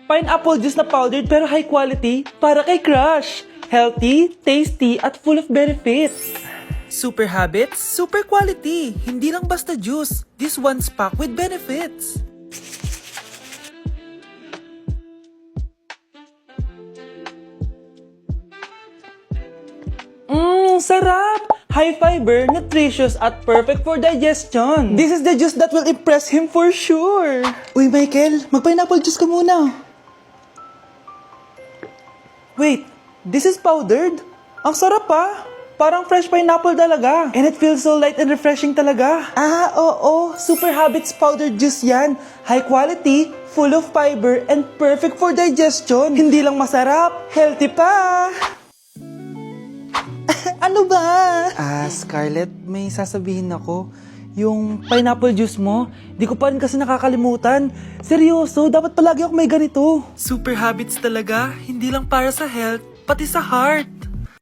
Pineapple juice na powdered pero high quality para kay crush. Healthy, tasty, at full of benefits. Super habits, super quality. Hindi lang basta juice. This one's packed with benefits. Sarap! High fiber, nutritious, at perfect for digestion. This is the juice that will impress him for sure. Uy, Michael, mag-pineapple juice ka muna. Wait, this is powdered? Ang sarap pa! Parang fresh pineapple talaga. And it feels so light and refreshing talaga. Oo. Super Habits powdered juice yan. High quality, full of fiber, and perfect for digestion. Hindi lang masarap, healthy pa! Ano ba? Scarlett, may sasabihin ako. Yung pineapple juice mo, di ko pa rin kasi nakakalimutan. Seryoso, dapat palagi ako may ganito. Super habits talaga, hindi lang para sa health, pati sa heart.